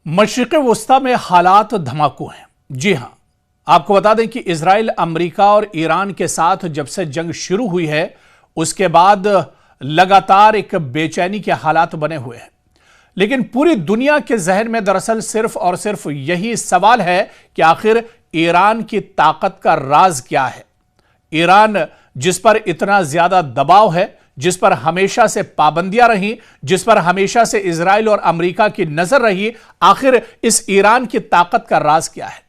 मशरिक़ वस्ता में हालात धमाकू हैं। जी हां, आपको बता दें कि इजराइल, अमेरिका और ईरान के साथ जब से जंग शुरू हुई है उसके बाद लगातार एक बेचैनी के हालात बने हुए हैं। लेकिन पूरी दुनिया के जहन में दरअसल सिर्फ और सिर्फ यही सवाल है कि आखिर ईरान की ताकत का राज क्या है। ईरान जिस पर इतना ज्यादा दबाव है, जिस पर हमेशा से पाबंदियां रही, जिस पर हमेशा से इजराइल और अमेरिका की नजर रही, आखिर इस ईरान की ताकत का राज क्या है।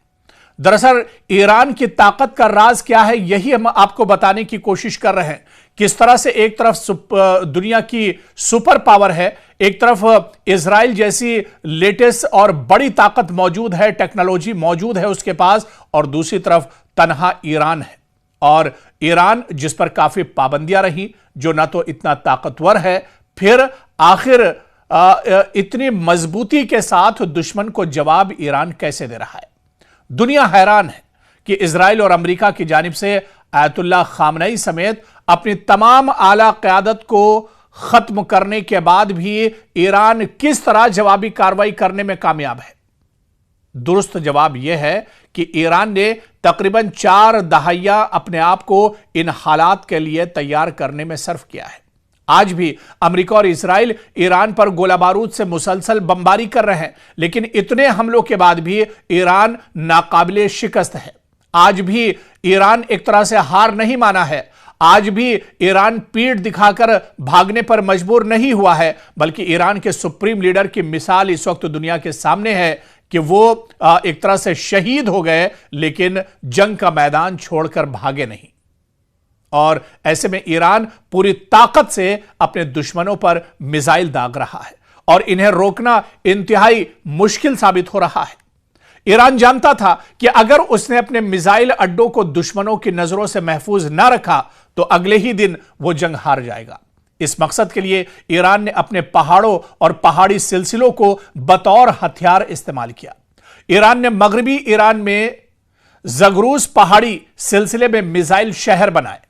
दरअसल ईरान की ताकत का राज क्या है, यही हम आपको बताने की कोशिश कर रहे हैं। किस तरह से एक तरफ दुनिया की सुपर पावर है, एक तरफ इजराइल जैसी लेटेस्ट और बड़ी ताकत मौजूद है, टेक्नोलॉजी मौजूद है उसके पास, और दूसरी तरफ तन्हा ईरान है। और ईरान जिस पर काफी पाबंदियां रही, जो ना तो इतना ताकतवर है, फिर आखिर इतनी मजबूती के साथ दुश्मन को जवाब ईरान कैसे दे रहा है। दुनिया हैरान है कि इजराइल और अमेरिका की जानिब से आयतुल्लाह खामनई समेत अपनी तमाम आला क़यादत को खत्म करने के बाद भी ईरान किस तरह जवाबी कार्रवाई करने में कामयाब है। दुरुस्त जवाब यह है कि ईरान ने तकरीबन 4 दहाइयां अपने आप को इन हालात के लिए तैयार करने में सर्फ किया है। आज भी अमेरिका और इजराइल ईरान पर गोला बारूद से मुसलसल बमबारी कर रहे हैं, लेकिन इतने हमलों के बाद भी ईरान नाकाबिले शिकस्त है। आज भी ईरान एक तरह से हार नहीं माना है। आज भी ईरान पीठ दिखाकर भागने पर मजबूर नहीं हुआ है, बल्कि ईरान के सुप्रीम लीडर की मिसाल इस वक्त दुनिया के सामने है कि वो एक तरह से शहीद हो गए, लेकिन जंग का मैदान छोड़कर भागे नहीं। और ऐसे में ईरान पूरी ताकत से अपने दुश्मनों पर मिसाइल दाग रहा है और इन्हें रोकना इंतहाई मुश्किल साबित हो रहा है। ईरान जानता था कि अगर उसने अपने मिसाइल अड्डों को दुश्मनों की नजरों से महफूज न रखा तो अगले ही दिन वो जंग हार जाएगा। इस मकसद के लिए ईरान ने अपने पहाड़ों और पहाड़ी सिलसिलों को बतौर हथियार इस्तेमाल किया। ईरान ने मगरबी ईरान में ज़गरूस पहाड़ी सिलसिले में मिसाइल शहर बनाए।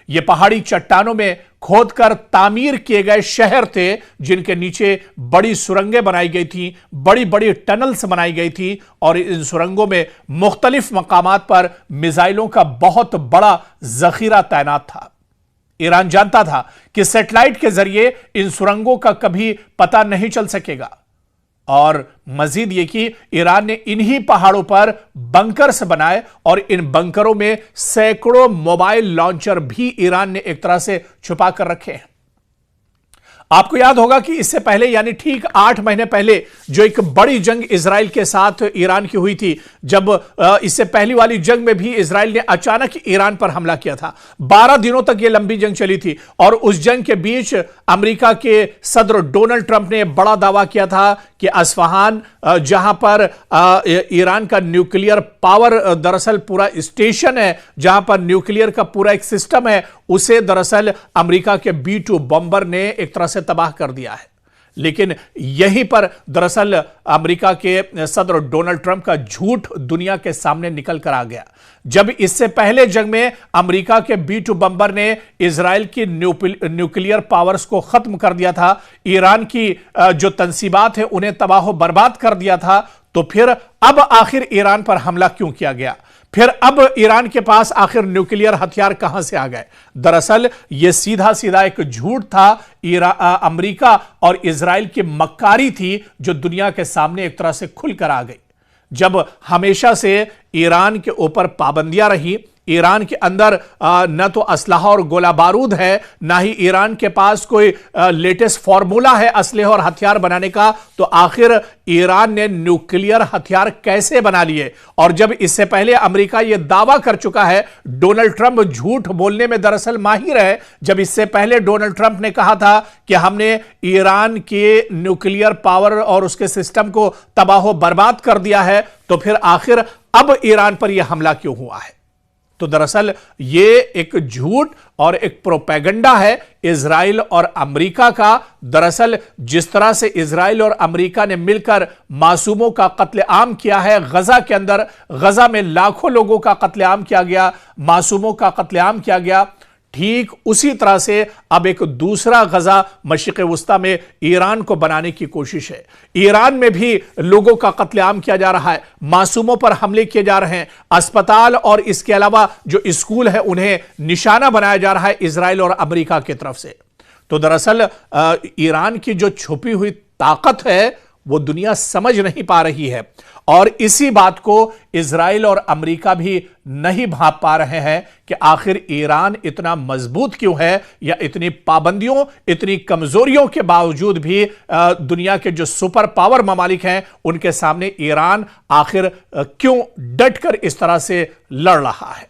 ये पहाड़ी चट्टानों में खोदकर तामीर किए गए शहर थे, जिनके नीचे बड़ी सुरंगें बनाई गई थी, बड़ी बड़ी टनल्स बनाई गई थी, और इन सुरंगों में मुख्तलिफ मकामात पर मिसाइलों का बहुत बड़ा जखीरा तैनात था। ईरान जानता था कि सैटेलाइट के जरिए इन सुरंगों का कभी पता नहीं चल सकेगा, और मजीद ये कि ईरान ने इन्हीं पहाड़ों पर बंकर्स बनाए, और इन बंकरों में सैकड़ों मोबाइल लॉन्चर भी ईरान ने एक तरह से छुपा कर रखे हैं। आपको याद होगा कि इससे पहले, यानी ठीक 8 महीने पहले, जो एक बड़ी जंग इजराइल के साथ ईरान की हुई थी, जब इससे पहली वाली जंग में भी इजराइल ने अचानक ईरान पर हमला किया था। 12 दिनों तक यह लंबी जंग चली थी, और उस जंग के बीच अमेरिका के सदर डोनाल्ड ट्रंप ने बड़ा दावा किया था कि अस्फहान, जहां पर ईरान का न्यूक्लियर पावर दरअसल पूरा स्टेशन है, जहां पर न्यूक्लियर का पूरा एक सिस्टम है, उसे दरअसल अमेरिका के B-2 बॉम्बर ने एक तरह से तबाह कर दिया है। लेकिन यहीं पर दरअसल अमेरिका के सदर डोनाल्ड ट्रंप का झूठ दुनिया के सामने निकल कर आ गया। जब इससे पहले जंग में अमेरिका के B-2 बम्बर ने इजराइल की न्यूक्लियर पावर्स को खत्म कर दिया था, ईरान की जो तंसीबात है उन्हें तबाह बर्बाद कर दिया था, तो फिर अब आखिर ईरान पर हमला क्यों किया गया? फिर अब ईरान के पास आखिर न्यूक्लियर हथियार कहां से आ गए? दरअसल यह सीधा सीधा एक झूठ था। अमेरिका और इजराइल की मक्कारी थी, जो दुनिया के सामने एक तरह से खुलकर आ गई। जब हमेशा से ईरान के ऊपर पाबंदियां रही, ईरान के अंदर न तो असलहा और गोला बारूद है, ना ही ईरान के पास कोई लेटेस्ट फॉर्मूला है असलहे और हथियार बनाने का, तो आखिर ईरान ने न्यूक्लियर हथियार कैसे बना लिए? और जब इससे पहले अमेरिका यह दावा कर चुका है, डोनाल्ड ट्रंप झूठ बोलने में दरअसल माहिर है। जब इससे पहले डोनाल्ड ट्रंप ने कहा था कि हमने ईरान के न्यूक्लियर पावर और उसके सिस्टम को तबाह बर्बाद कर दिया है, तो फिर आखिर अब ईरान पर यह हमला क्यों हुआ है? तो दरअसल ये एक झूठ और एक प्रोपेगेंडा है इजराइल और अमेरिका का। दरअसल जिस तरह से इजराइल और अमेरिका ने मिलकर मासूमों का कत्लेआम किया है गजा के अंदर, गजा में लाखों लोगों का कत्लेआम किया गया, मासूमों का कत्लेआम किया गया, ठीक उसी तरह से अब एक दूसरा गजा मशरिक़ वुस्ता में ईरान को बनाने की कोशिश है। ईरान में भी लोगों का कत्लेआम किया जा रहा है, मासूमों पर हमले किए जा रहे हैं, अस्पताल और इसके अलावा जो स्कूल है उन्हें निशाना बनाया जा रहा है इजराइल और अमेरिका की तरफ से। तो दरअसल ईरान की जो छुपी हुई ताकत है वो दुनिया समझ नहीं पा रही है, और इसी बात को इजराइल और अमेरिका भी नहीं भांप पा रहे हैं कि आखिर ईरान इतना मजबूत क्यों है, या इतनी पाबंदियों, इतनी कमजोरियों के बावजूद भी दुनिया के जो सुपर पावर ममालिक हैं उनके सामने ईरान आखिर क्यों डटकर इस तरह से लड़ रहा है।